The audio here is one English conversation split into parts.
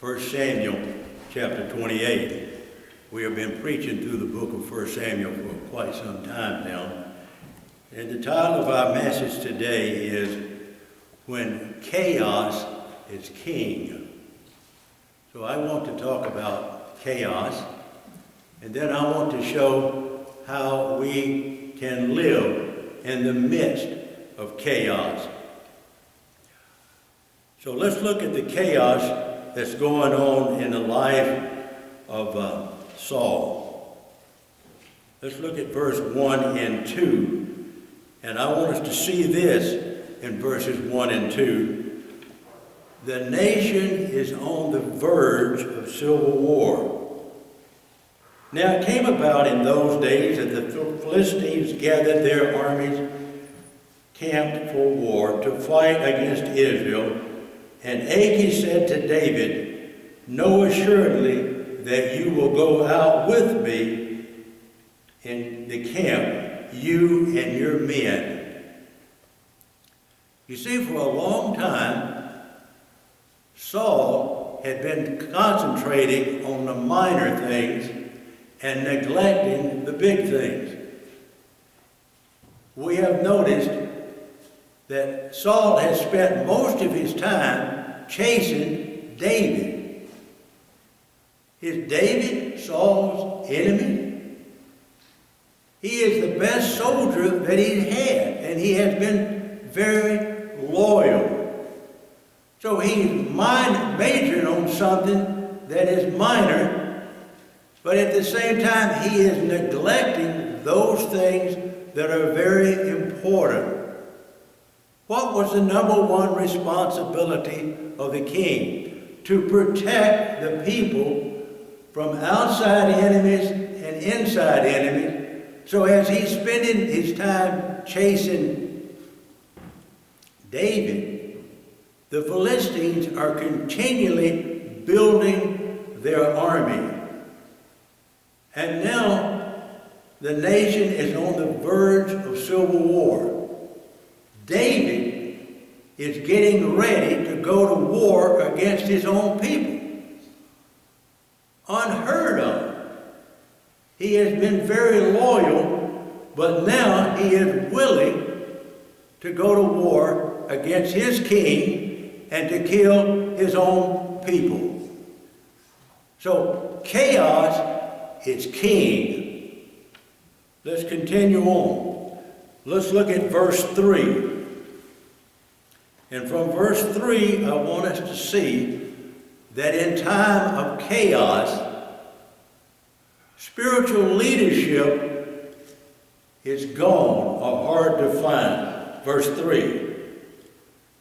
1 Samuel chapter 28. We have been preaching through the book of 1 Samuel for quite some time now. And the title of our message today is When Chaos is King. So I want to talk about chaos, and then I want to show how we can live in the midst of chaos. So let's look at the chaos that's going on in the life of Saul. Let's look at verse 1 and 2. And I want us to see this in verses 1 and 2. The nation is on the verge of civil war. Now it came about in those days that the Philistines gathered their armies, camped for war, to fight against Israel. And Achish said to David, "Know assuredly that you will go out with me in the camp, you and your men." You see, for a long time, Saul had been concentrating on the minor things and neglecting the big things. We have noticed that Saul has spent most of his time chasing David. Is David Saul's enemy? He is the best soldier that he's had, and he has been very loyal. So he's majoring on something that is minor, but at the same time he is neglecting those things that are very important. What was the number one responsibility of the king? To protect the people from outside enemies and inside enemies. So as he's spending his time chasing David, the Philistines are continually building their army. And now the nation is on the verge of civil war. David is getting ready to go to war against his own people. Unheard of. He has been very loyal, but now he is willing to go to war against his king and to kill his own people. So chaos is king. Let's continue on. Let's look at verse 3. And from verse 3, I want us to see that in time of chaos, spiritual leadership is gone or hard to find. Verse 3.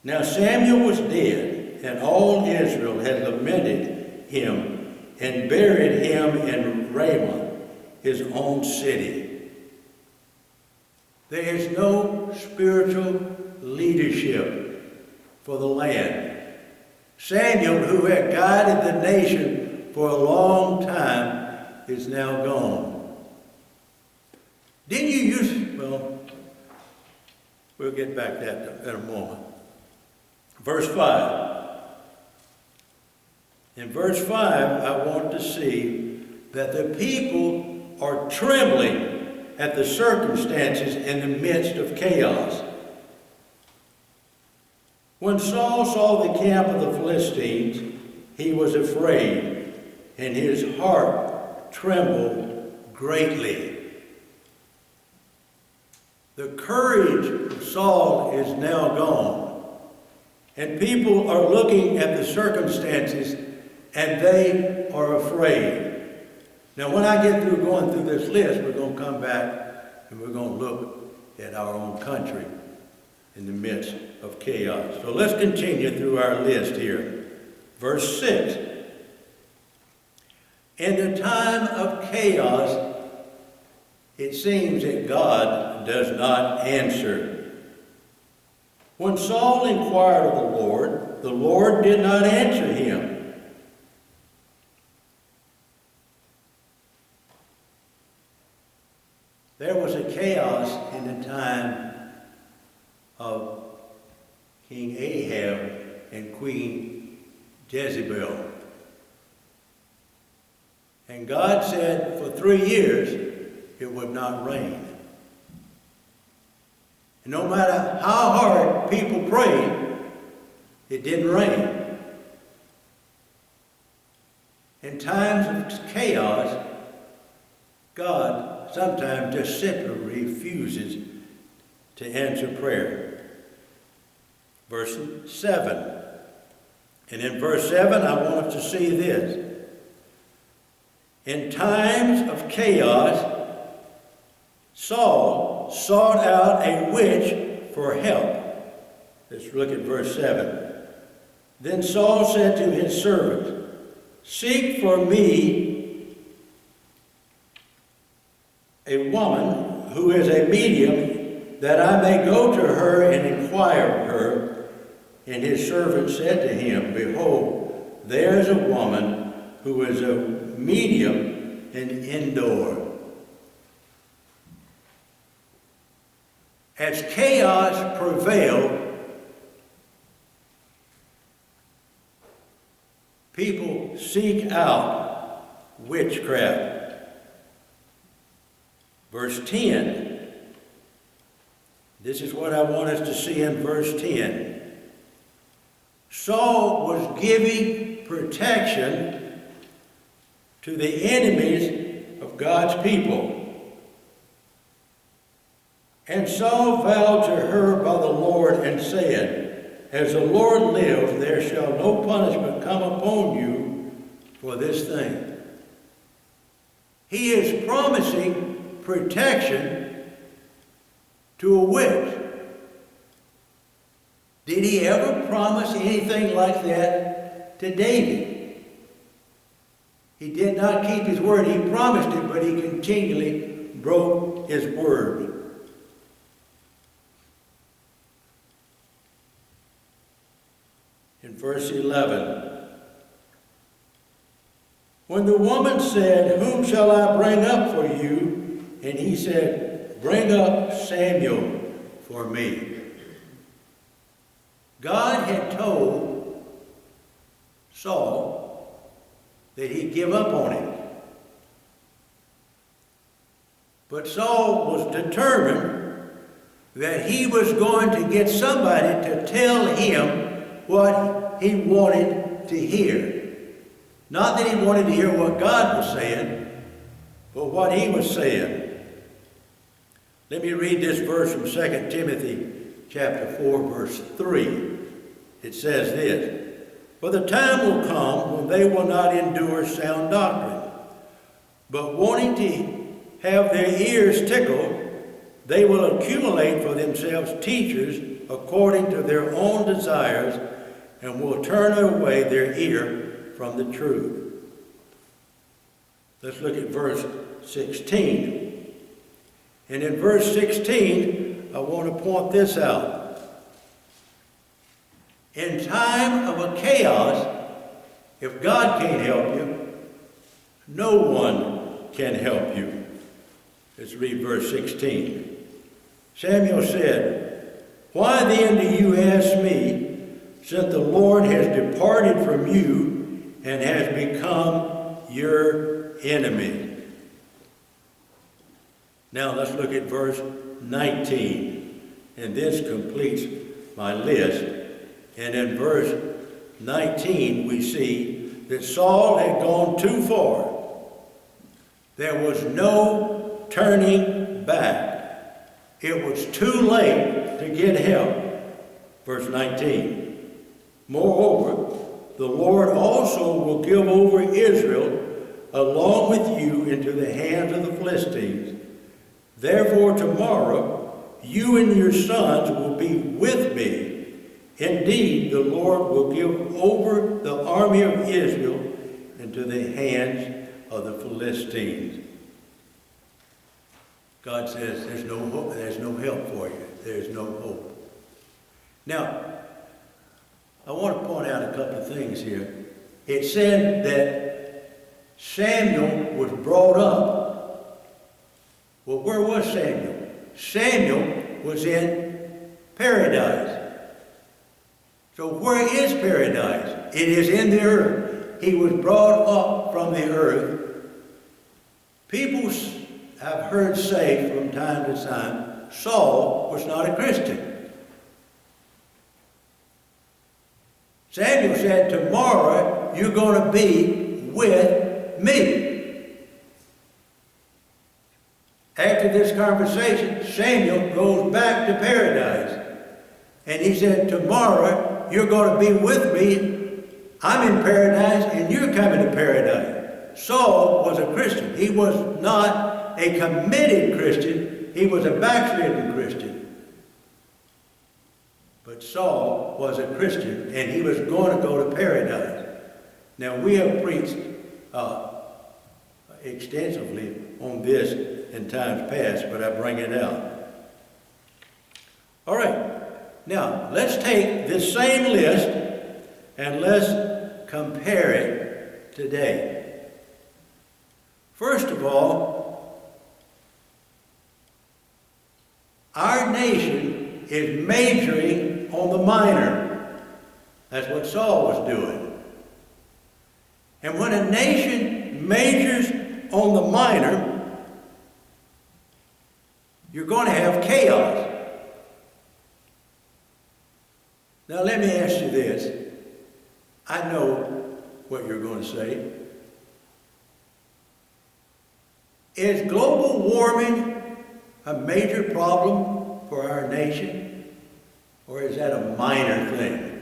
Now Samuel was dead, and all Israel had lamented him and buried him in Ramah, his own city. There is no spiritual leadership for the land. Samuel, who had guided the nation for a long time, is now gone. Didn't you use, well, we'll get back to that in a moment. Verse 5. In verse 5, I want to see that the people are trembling at the circumstances in the midst of chaos. When Saul saw the camp of the Philistines, he was afraid, and his heart trembled greatly. The courage of Saul is now gone, and people are looking at the circumstances, and they are afraid. Now, when I get through going through this list, we're going to come back and we're going to look at our own country in the midst of chaos. So let's continue through our list here. Verse 6. In the time of chaos, it seems that God does not answer. When Saul inquired of the Lord did not answer him. There was a chaos in the time of King Ahab and Queen Jezebel. And God said for 3 years it would not rain. And no matter how hard people prayed, it didn't rain. In times of chaos, God sometimes just simply refuses to answer prayer. Verse 7. And in verse 7, I want us to see this. In times of chaos, Saul sought out a witch for help. Let's look at verse 7. Then Saul said to his servants, "Seek for me a woman who is a medium, that I may go to her and inquire of her." And his servant said to him, "Behold, there is a woman who is a medium and indoor." As chaos prevailed, people seek out witchcraft. Verse 10. This is what I want us to see in verse 10. Saul was giving protection to the enemies of God's people. And Saul vowed to her by the Lord and said, "As the Lord lives, there shall no punishment come upon you for this thing." He is promising protection to a witch. Did he ever promise anything like that to David? He did not keep his word. He promised it, but he continually broke his word. In verse 11, when the woman said, "Whom shall I bring up for you?" And he said, "Bring up Samuel for me." God had told Saul that he'd give up on him. But Saul was determined that he was going to get somebody to tell him what he wanted to hear. Not that he wanted to hear what God was saying, but what he was saying. Let me read this verse from 2 Timothy chapter 4, verse 3. It says this, "For the time will come when they will not endure sound doctrine, but wanting to have their ears tickled, they will accumulate for themselves teachers according to their own desires, and will turn away their ear from the truth." Let's look at verse 16. And in verse 16, I want to point this out. In time of a chaos, if God can't help you, no one can help you. Let's read verse 16. Samuel said, "Why then do you ask me, since the Lord has departed from you and has become your enemy?" Now let's look at verse 19. And this completes my list. And in verse 19 we see that Saul had gone too far. There was no turning back. It was too late to get help. Verse 19. "Moreover, the Lord also will give over Israel along with you into the hands of the Philistines. Therefore tomorrow you and your sons will be with me. Indeed, the Lord will give over the army of Israel into the hands of the Philistines." God says there's no hope, there's no help for you. There's no hope. Now, I want to point out a couple of things here. It said that Samuel was brought up. Well, where was Samuel? Samuel was in paradise. So where is paradise? It is in the earth. He was brought up from the earth People have heard say from time to time, Saul was not a Christian. Samuel said, tomorrow you're going to be with me. After this conversation, Samuel goes back to paradise. And he said, tomorrow you're going to be with me. I'm in paradise and you're coming to paradise. Saul was a Christian. He was not a committed Christian. He was a backslidden Christian. But Saul was a Christian and he was going to go to paradise. Now we have preached extensively on this in times past, but I bring it out. All right, now let's take this same list and let's compare it today. First of all, our nation is majoring on the minor. That's what Saul was doing. And when a nation majors on the minor, you're going to have chaos. Now let me ask you this. I know what you're going to say. Is global warming a major problem for our nation? Or is that a minor thing?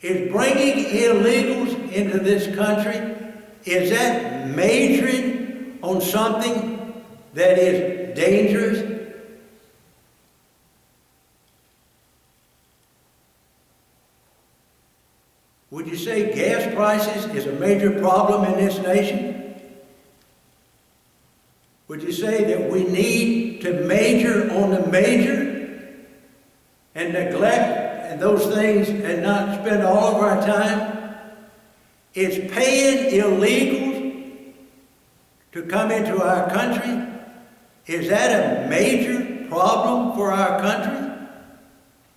Is bringing illegals into this country, is that majoring on something that is dangerous? Would you say gas prices is a major problem in this nation? Would you say that we need to major on the major and neglect those things and not spend all of our time? Is paying illegals to come into our country, is that a major problem for our country?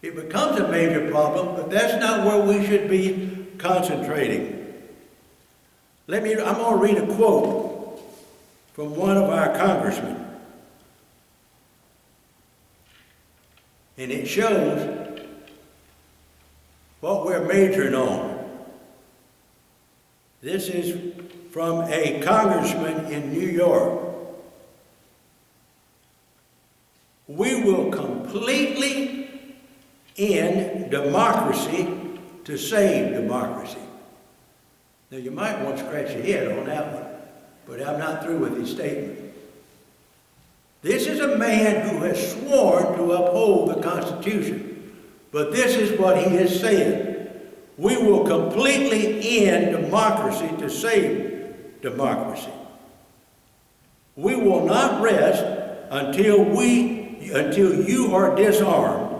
It becomes a major problem, but that's not where we should be concentrating. I'm going to read a quote from one of our congressmen. And it shows what we're majoring on. This is from a congressman in New York. We will completely end democracy to save democracy. Now you might want to scratch your head on that one, but I'm not through with his statement. This is a man who has sworn to uphold the Constitution, but this is what he has said. We will completely end democracy to save democracy. We will not rest until you are disarmed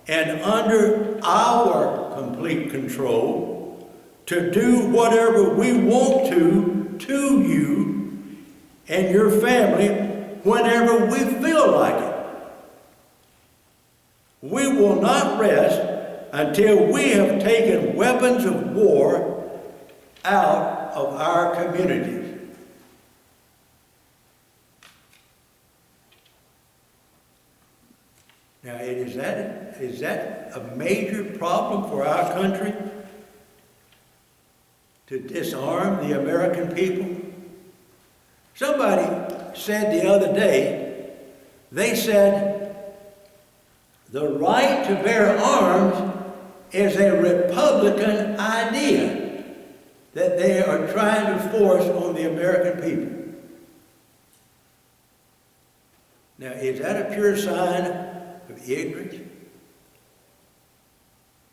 and under our complete control to do whatever we want to you and your family whenever we feel like it. We will not rest until we have taken weapons of war out of our communities. Now, is that a major problem for our country? To disarm the American people? Somebody said the other day, they said, the right to bear arms is a Republican idea that they are trying to force on the American people. Now, is that a pure sign of ignorance?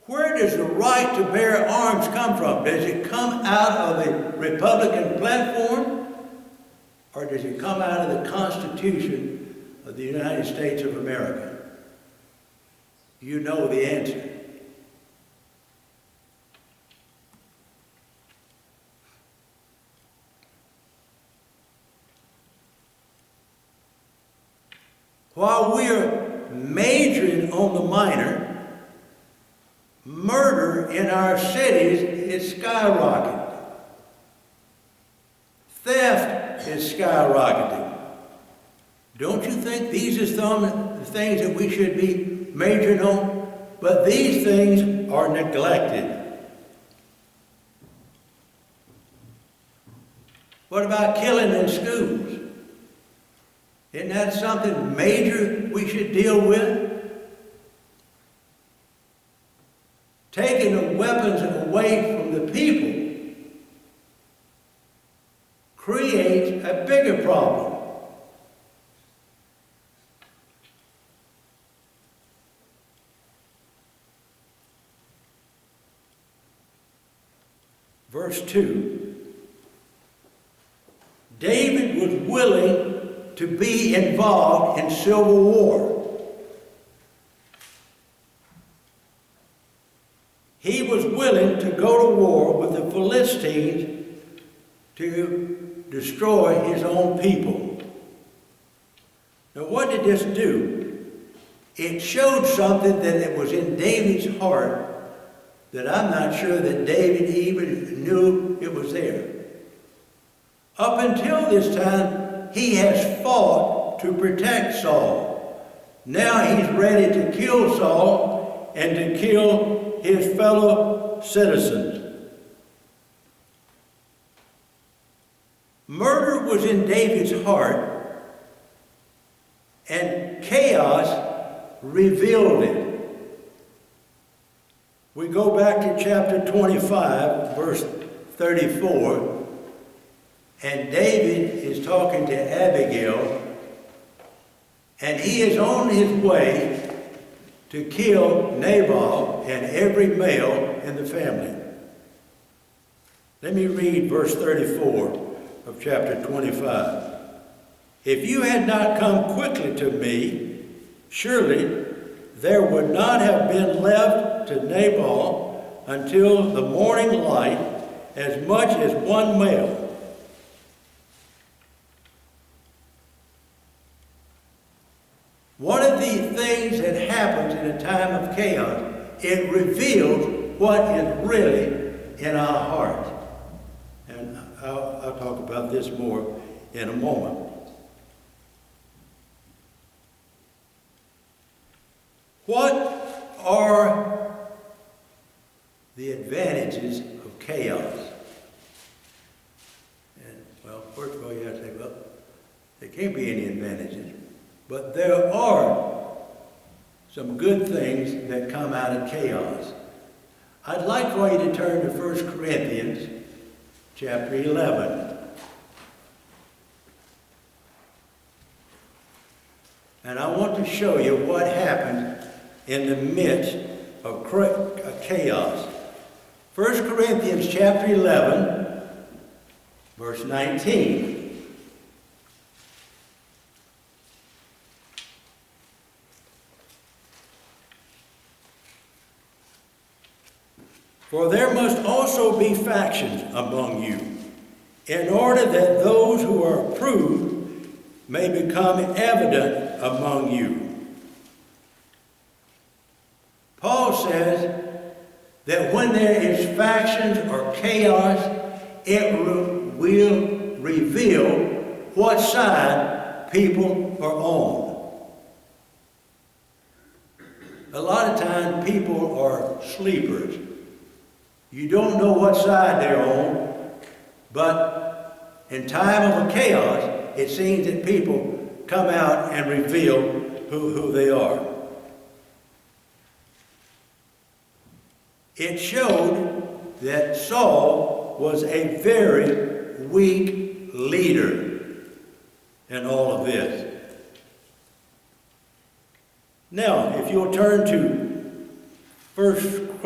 Where does the right to bear arms come from? Does it come out of the Republican platform? Or does it come out of the Constitution of the United States of America? You know the answer. While we are majoring on the minor, murder in our cities is skyrocketing. Theft is skyrocketing. Don't you think these are some of the things that we should be majoring on? But these things are neglected. What about killing in schools? Isn't that something major we should deal with? Taking the weapons away from the people creates a bigger problem. Verse 2, David was willing to be involved in civil war. He was willing to go to war with the Philistines to destroy his own people. Now what did this do? It showed something that it was in David's heart that I'm not sure that David even knew it was there. Up until this time, he has fought to protect Saul. Now he's ready to kill Saul and to kill his fellow citizens. Murder was in David's heart, and chaos revealed it. We go back to chapter 25, verse 34, and David is talking to Abigail, and he is on his way to kill Nabal and every male in the family. Let me read verse 34 of chapter 25. If you had not come quickly to me, surely there would not have been left to Nabal until the morning light as much as one male. One of the things that happens in a time of chaos, it reveals what is really in our heart. And I'll talk about this more in a moment. What are the advantages of chaos? And, well, first of all, you have to say, well, there can't be any advantages. But there are some good things that come out of chaos. I'd like for you to turn to 1 Corinthians chapter 11. And I want to show you what happened in the midst of chaos. 1 Corinthians chapter 11, verse 19. For there must also be factions among you, in order that those who are approved may become evident among you. Paul says that when there is factions or chaos, it will reveal what side people are on. A lot of times people are sleepers. You don't know what side they're on, but in time of a chaos, it seems that people come out and reveal who they are. It showed that Saul was a very weak leader in all of this. Now, if you'll turn to 1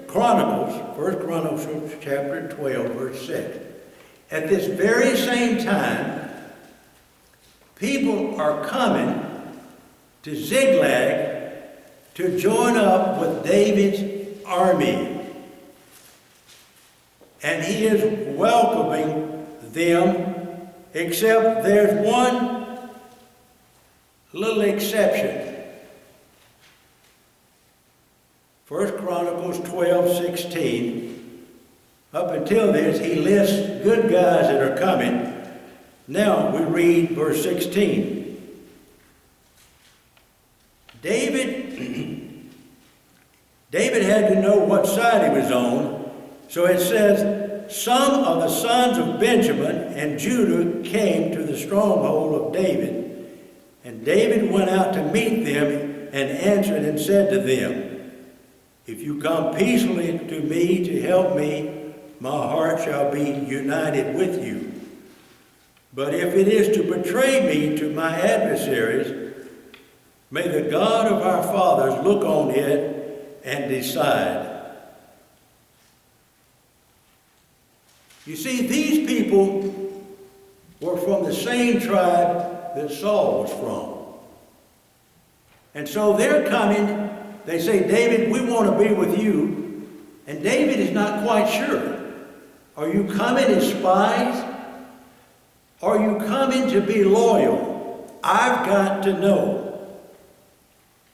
Chronicles chapter 12, verse 6. At this very same time, people are coming to Ziklag to join up with David's army. And he is welcoming them, except there's one little exception. 1 Chronicles 12:16. Up until this, he lists good guys that are coming. Now we read verse 16. David had to know what side he was on, so it says, some of the sons of Benjamin and Judah came to the stronghold of David, and David went out to meet them and answered and said to them, if you come peacefully to me to help me, my heart shall be united with you. But if it is to betray me to my adversaries, may the God of our fathers look on it and decide. You see, these people were from the same tribe that Saul was from. And so they're coming, they say, David, we want to be with you. And David is not quite sure. Are you coming as spies? Are you coming to be loyal? I've got to know.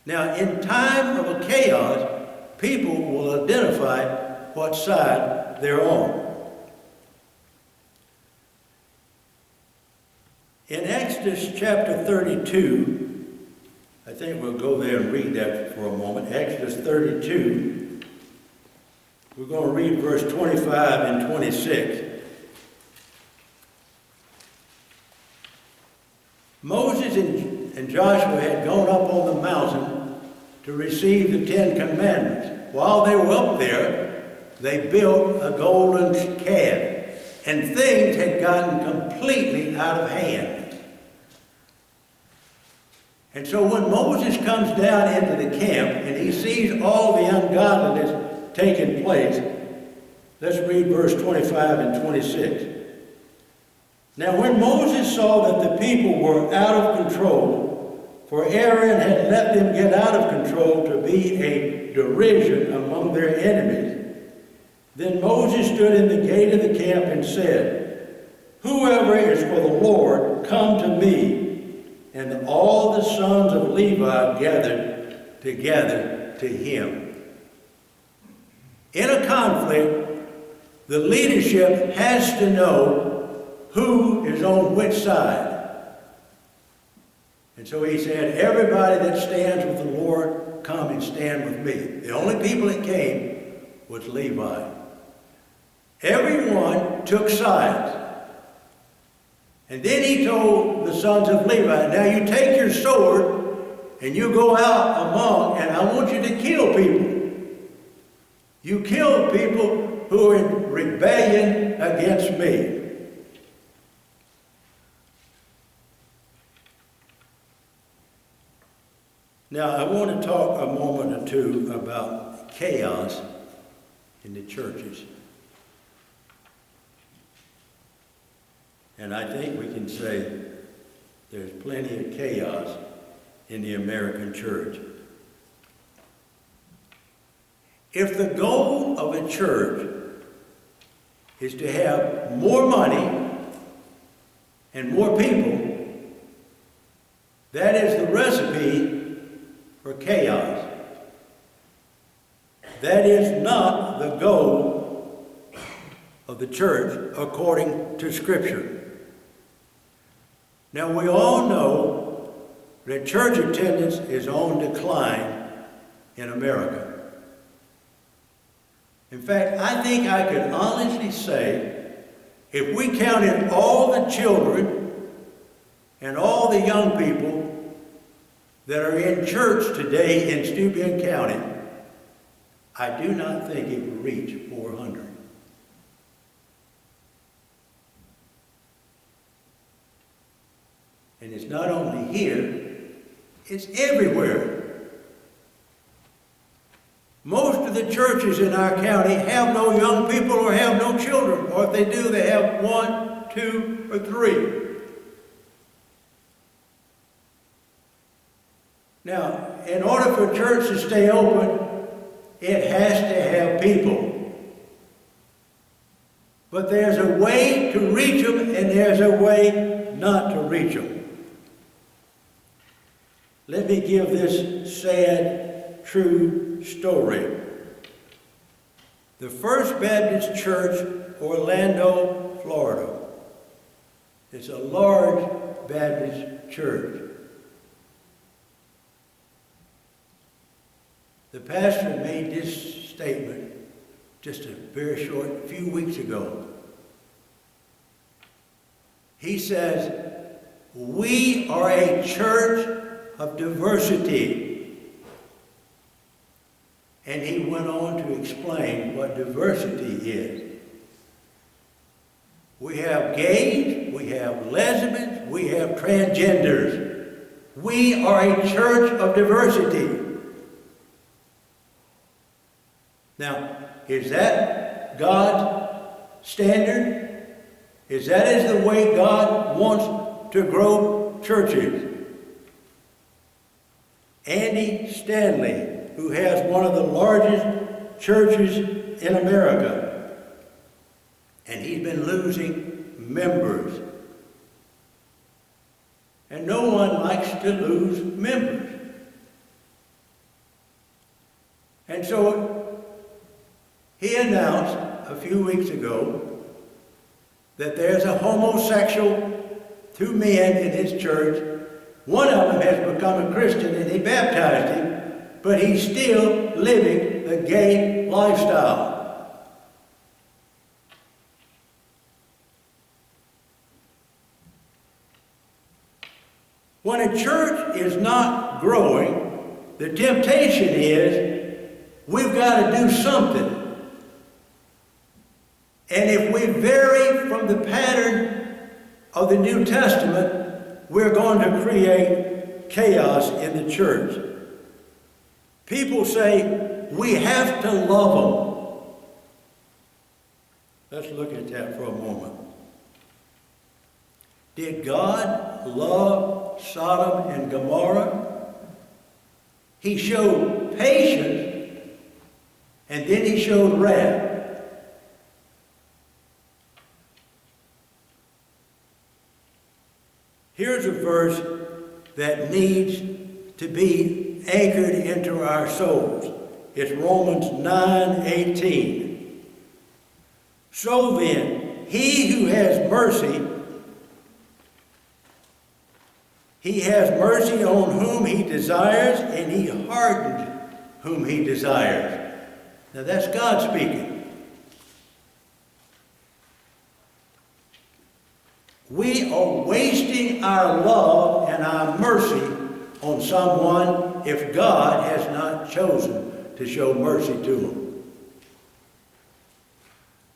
Now, in time of a chaos, people will identify what side they're on. In Exodus chapter 32, I think we'll go there and read that for a moment. Exodus 32, we're going to read verse 25 and 26. Moses and Joshua had gone up on the mountain to receive the Ten Commandments. While they were up there, they built a golden calf, and things had gotten completely out of hand. And so when Moses comes down into the camp and he sees all the ungodliness taking place, let's read verse 25 and 26. Now when Moses saw that the people were out of control, for Aaron had let them get out of control to be a derision among their enemies, then Moses stood in the gate of the camp and said, whoever is for the Lord, come to me. And all the sons of Levi gathered together to him. In a conflict, the leadership has to know who is on which side. And so he said, everybody that stands with the Lord, come and stand with me. The only people that came was Levi. Everyone took sides. And then he told the sons of Levi, now you take your sword and you go out among, and I want you to kill people. You kill people who are in rebellion against me. Now I want to talk a moment or two about chaos in the churches. And I think we can say there's plenty of chaos in the American church. If the goal of a church is to have more money and more people, that is the recipe for chaos. That is not the goal of the church according to Scripture. Now, we all know that church attendance is on decline in America. In fact, I think I could honestly say, if we counted all the children and all the young people that are in church today in Steuben County, I do not think it would reach 400. And it's not only here, it's everywhere. Most of the churches in our county have no young people or have no children. Or if they do, they have 1, 2, or 3. Now, in order for church to stay open, it has to have people. But there's a way to reach them, and there's a way not to reach them. Let me give this sad, true story. the First Baptist Church, Orlando, Florida. It's a large Baptist church. The pastor made this statement just a very short few weeks ago. He says, "We are a church of diversity." And he went on to explain what diversity is. We have gays, we have lesbians, we have transgenders. We are a church of diversity. Now, is that God's standard? Is the way God wants to grow churches? Andy Stanley, who has one of the largest churches in America, and he's been losing members. And no one likes to lose members. And so he announced a few weeks ago that there's a homosexual, 2 men in his church. One of them has become a Christian and he baptized him, but he's still living the gay lifestyle. When a church is not growing, the temptation is we've got to do something. And if we vary from the pattern of the New Testament, we're going to create chaos in the church. People say, we have to love them. Let's look at that for a moment. Did God love Sodom and Gomorrah? He showed patience, and then he showed wrath. Here's a verse that needs to be anchored into our souls. It's Romans 9:18. So then, he who has mercy, he has mercy on whom he desires, and he hardens whom he desires. Now that's God speaking. We are wasting our love and our mercy on someone if God has not chosen to show mercy to them.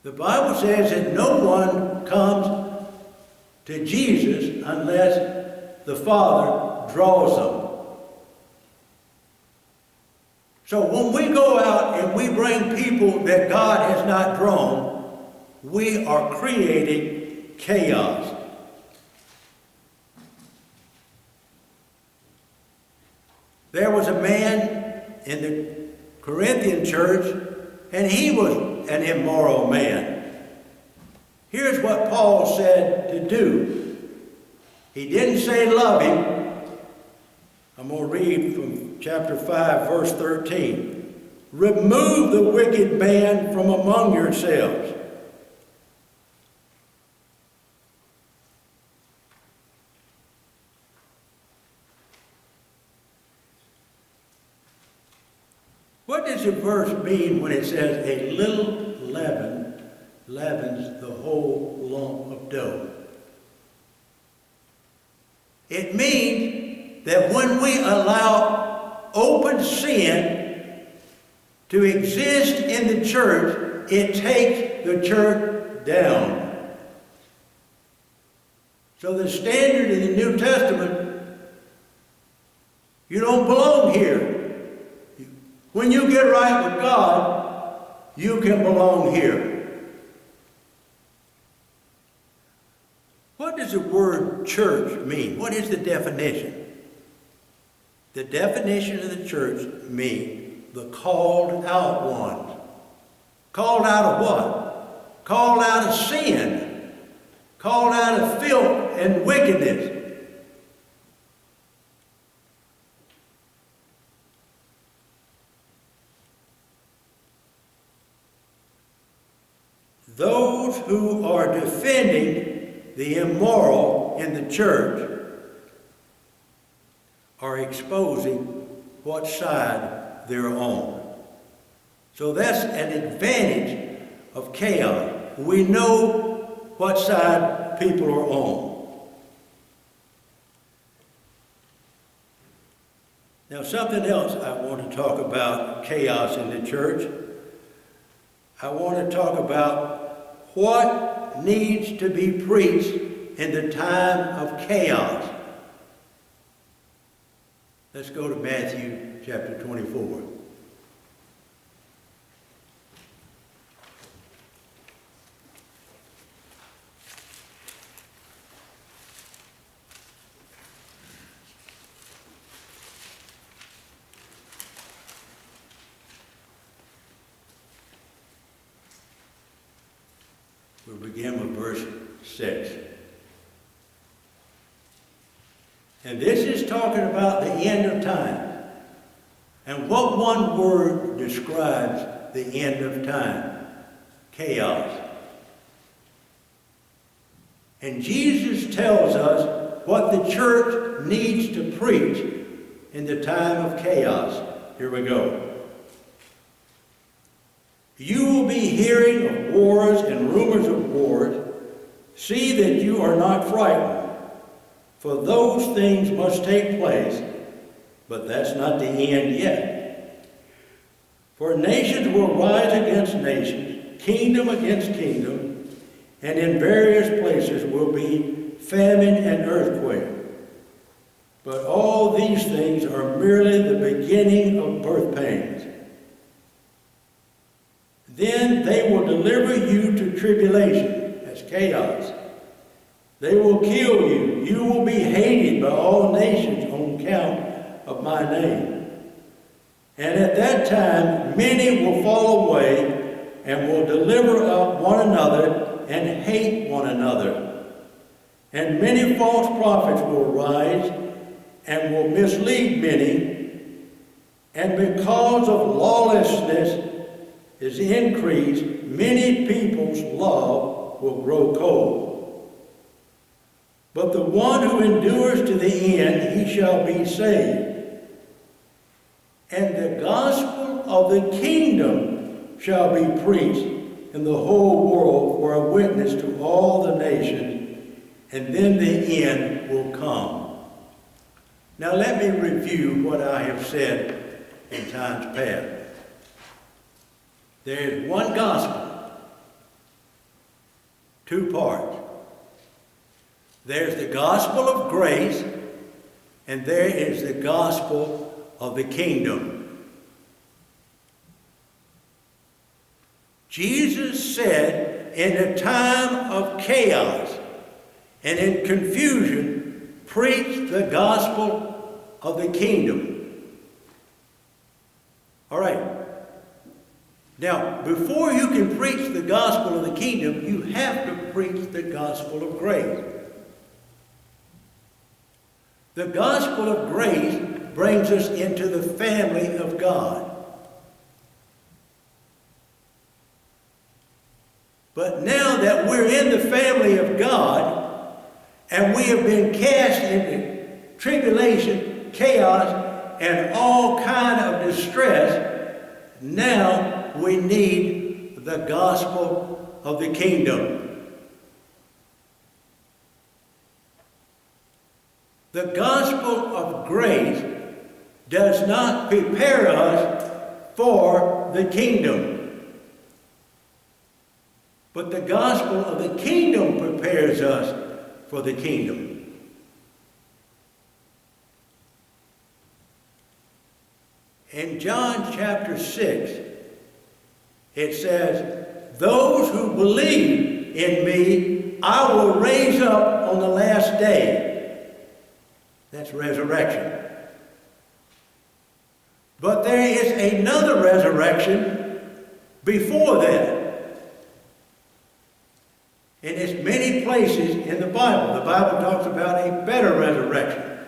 The Bible says that no one comes to Jesus unless the Father draws them. So when we go out and we bring people that God has not drawn, we are creating chaos. There was a man in the Corinthian church, and he was an immoral man. Here's what Paul said to do. He didn't say love him. I'm going to read from chapter 5, verse 13. Remove the wicked man from among yourselves. What does the verse mean when it says a little leaven leavens the whole lump of dough? It means that when we allow open sin to exist in the church, it takes the church down. So the standard in the New Testament, you don't belong here. When you get right with God, you can belong here. What does the word church mean? What is the definition? The definition of the church means the called out ones. Called out of what? Called out of sin. Called out of filth and wickedness. those who are defending the immoral in the church are exposing what side they're on. So that's an advantage of chaos. We know what side people are on. Now, something else I want to talk about chaos in the church. I want to talk about what needs to be preached in the time of chaos. Let's go to Matthew chapter 24. We'll begin with verse 6. And this is talking about the end of time. And what one word describes the end of time? Chaos. And Jesus tells us what the church needs to preach in the time of chaos. Here we go. You will be hearing of wars and rumors of wars. See that you are not frightened, for those things must take place, but that's not the end yet. For nations will rise against nations, kingdom against kingdom, and in various places will be famine and earthquake. But all these things are merely the beginning of birth pains. Then they will deliver you to tribulation. That's chaos. They will kill you. You will be hated by all nations on account of my name. And at that time, many will fall away and will deliver up one another and hate one another. And many false prophets will rise and will mislead many. And because of lawlessness is increased, many people's love will grow cold. But the one who endures to the end, he shall be saved. And the gospel of the kingdom shall be preached in the whole world for a witness to all the nations, and then the end will come. Now let me review what I have said in times past. There is one gospel, two parts. There's the gospel of grace, and there is the gospel of the kingdom. Jesus said, in a time of chaos and in confusion, preach the gospel of the kingdom. All right. Now, before you can preach the gospel of the kingdom, you have to preach the gospel of grace. The gospel of grace brings us into the family of God. But now that we're in the family of God, and we have been cast into tribulation, chaos, and all kind of distress, now we need the gospel of the kingdom. The gospel of grace does not prepare us for the kingdom, but the gospel of the kingdom prepares us for the kingdom. In John chapter 6, it says, those who believe in me, I will raise up on the last day. That's resurrection. But there is another resurrection before that. And it's many places in the Bible. The Bible talks about a better resurrection.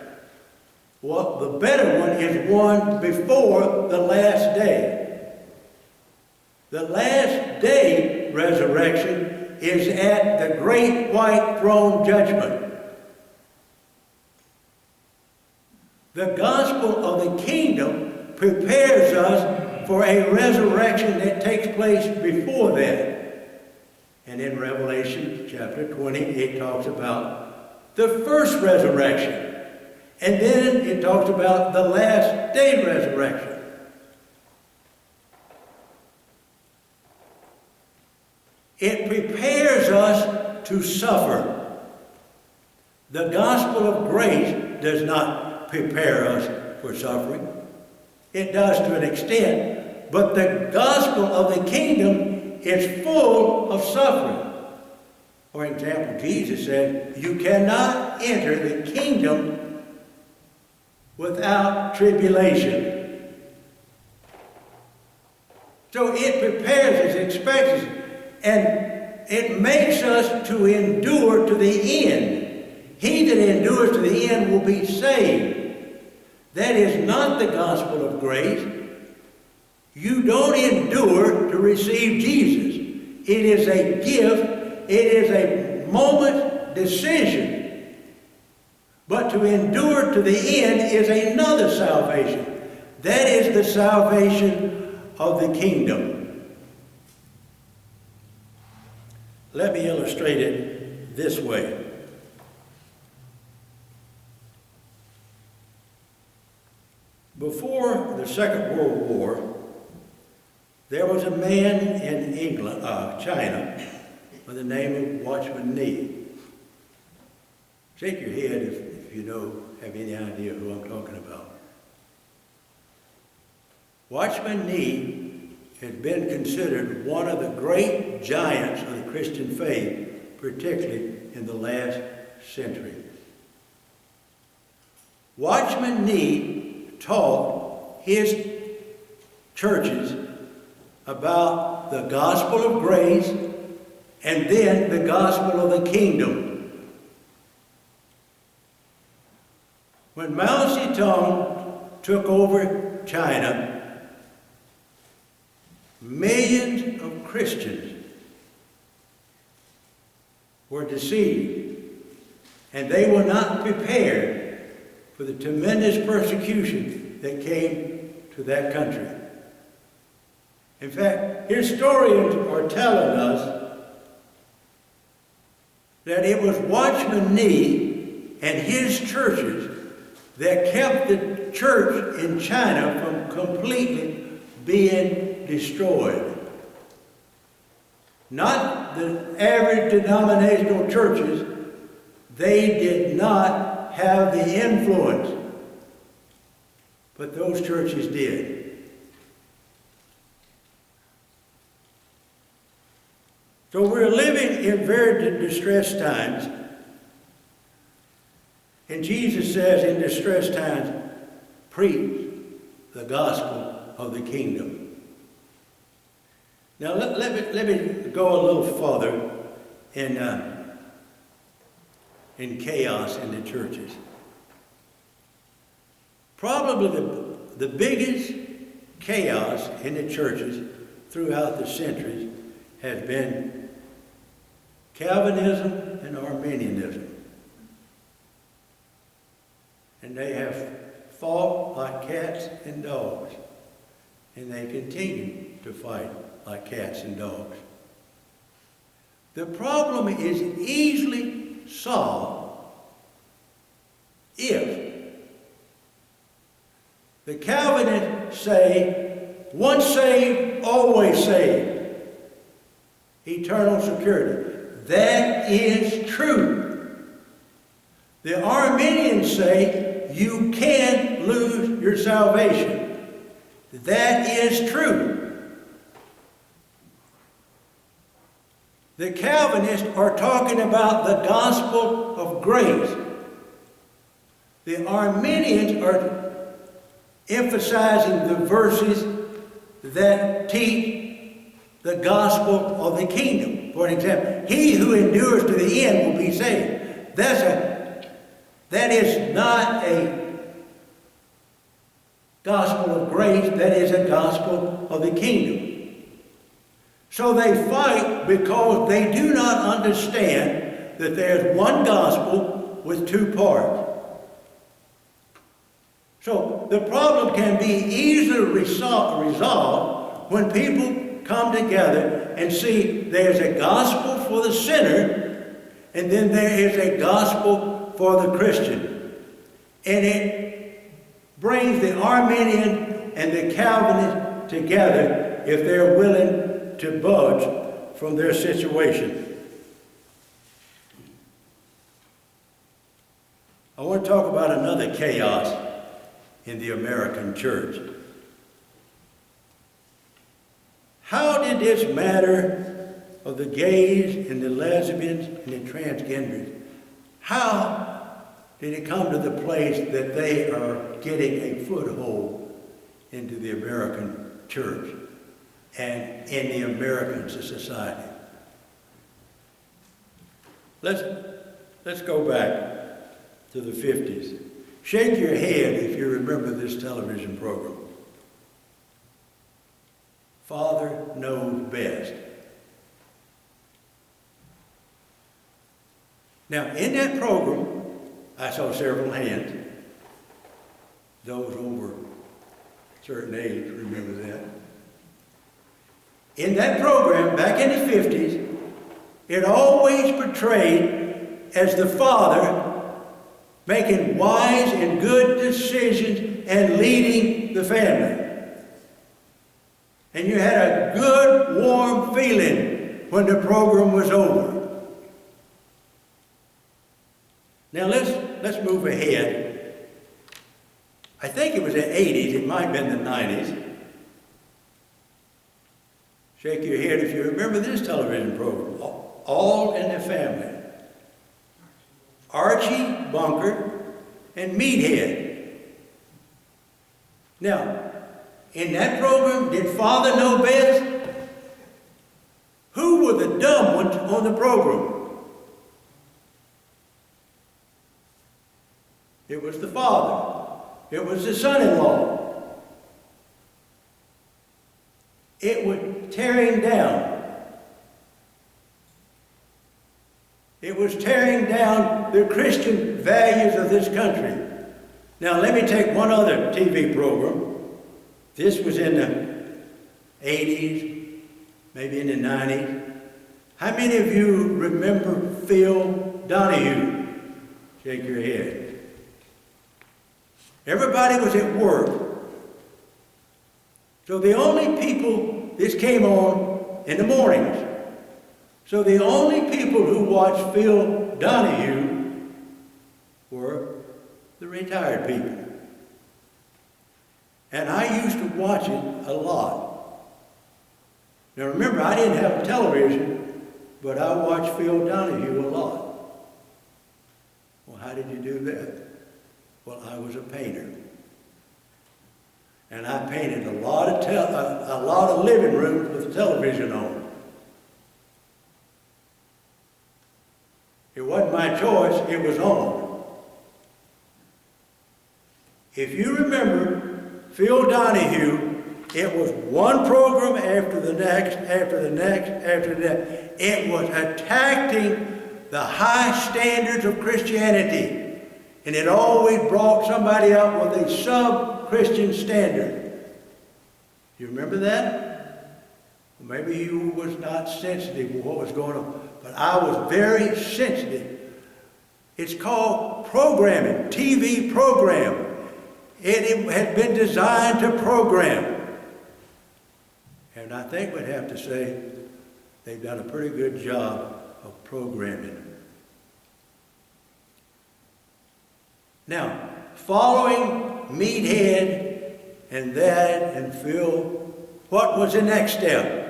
Well, the better one is one before the last day. The last day resurrection is at the great white throne judgment. The gospel of the kingdom prepares us for a resurrection that takes place before that. And in Revelation chapter 20, it talks about the first resurrection. And then it talks about the last day resurrection. It prepares us to suffer. The gospel of grace does not prepare us for suffering. It does to an extent, but the gospel of the kingdom is full of suffering. For example, Jesus said, you cannot enter the kingdom without tribulation. So it prepares us, expects us, and it makes us to endure to the end. He that endures to the end will be saved. That is not the gospel of grace. You don't endure to receive Jesus. It is a gift. It is a moment's decision. But to endure to the end is another salvation. That is the salvation of the kingdom. Let me illustrate it this way. Before the Second World War, there was a man in England, China, by the name of Watchman Nee. Shake your head if you have any idea who I'm talking about. Watchman Nee has been considered one of the great giants of the Christian faith, particularly in the last century. Watchman Nee taught his churches about the gospel of grace and then the gospel of the kingdom. When Mao Zedong took over China, millions of Christians were deceived, and they were not prepared for the tremendous persecution that came to that country. In fact, historians are telling us that it was Watchman Nee and his churches that kept the church in China from completely being destroyed. Not the average denominational churches. They did not have the influence, but those churches did. So we're living in very distressed times, and Jesus says in distressed times, preach the gospel of the kingdom. Now let me go a little further in chaos in the churches. Probably the biggest chaos in the churches throughout the centuries has been Calvinism and Arminianism. And they have fought like cats and dogs, and they continue to fight like cats and dogs. The problem is easily solved if the Calvinists say, once saved, always saved. Eternal security. That is true. The Arminians say you can lose your salvation. That is true. The Calvinists are talking about the gospel of grace. The Arminians are emphasizing the verses that teach the gospel of the kingdom. For example, he who endures to the end will be saved. That is not a gospel of grace, that is a gospel of the kingdom. So they fight because they do not understand that there's one gospel with two parts. So the problem can be easily resolved when people come together and see there's a gospel for the sinner and then there is a gospel for the Christian. And it brings the Arminian and the Calvinist together if they're willing to budge from their situation. I want to talk about another chaos in the American church. How did this matter of the gays and the lesbians and the transgenders, how did it come to the place that they are getting a foothold into the American church and in the American society? Let's go back to the 50s. Shake your head if you remember this television program. Father Knows Best. Now, in that program, I saw several hands. Those over a certain age remember that. In that program, back in the 50s, it always portrayed as the father making wise and good decisions and leading the family. And you had a good, warm feeling when the program was over. Now let's move ahead. I think it was the 80s, it might have been the 90s. Shake your head if you remember this television program, All in the Family. Archie Bunker and Meathead. Now, in that program, did Father know best? Who were the dumb ones on the program? It was the father. It was the son-in-law. It was tearing down. It was tearing down the Christian values of this country. Now, let me take one other TV program. This was in the 80s, maybe in the 90s. How many of you remember Phil Donahue? Shake your head. Everybody was at work. So the only people, this came on in the mornings. So the only people who watched Phil Donahue were the retired people. And I used to watch it a lot. Now remember, I didn't have television, but I watched Phil Donahue a lot. Well, how did you do that? Well, I was a painter. And I painted a lot of living rooms with television on. It wasn't my choice, it was on. If you remember Phil Donahue, it was one program after the next, after the next, after the next. It was attacking the high standards of Christianity. And it always brought somebody up with a sub-Christian standard. You remember that? Maybe you was not sensitive to what was going on. But I was very sensitive. It's called programming, TV program. It had been designed to program. And I think we'd have to say they've done a pretty good job of programming. Now, following Meathead and that and Phil, what was the next step?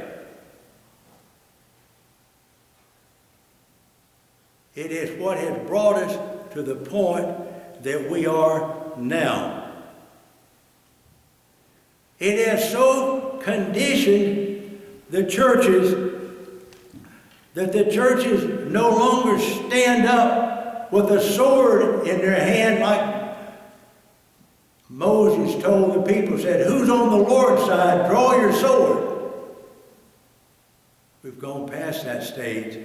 It is what has brought us to the point that we are now. It has so conditioned the churches that the churches no longer stand up with a sword in their hand like Moses told the people, said, who's on the Lord's side, draw your sword. We've gone past that stage,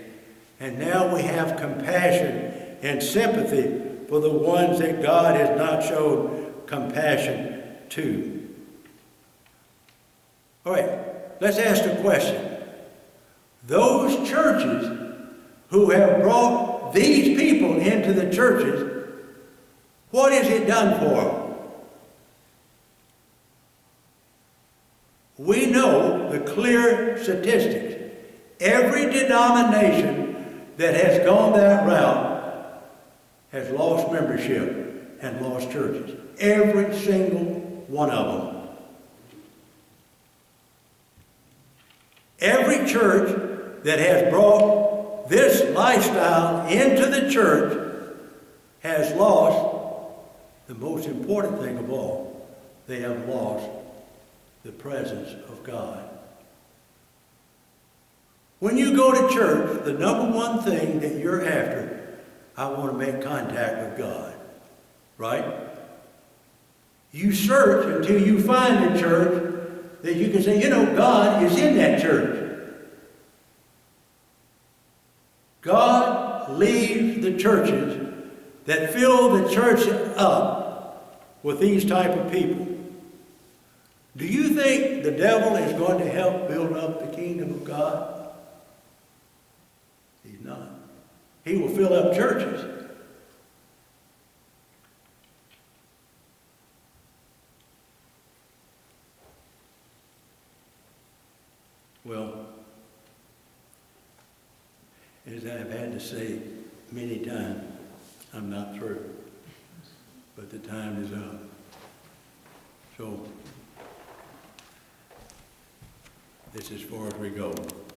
and now we have compassion and sympathy for the ones that God has not shown compassion to. All right, let's ask the question. Those churches who have brought these people into the churches, what has it done for them? We know the clear statistics. Every denomination that has gone that route has lost membership and lost churches. Every single one of them. Every church that has brought this lifestyle into the church has lost the most important thing of all. They have lost the presence of God. When you go to church, the number one thing that you're after, I want to make contact with God. Right? You search until you find a church that you can say, you know, God is in that church. God leaves the churches that fill the church up with these type of people. Do you think the devil is going to help build up the kingdom of God? He's not. He will fill up churches. Well, as I've had to say many times, I'm not through, but the time is up. So, this is as far as we go.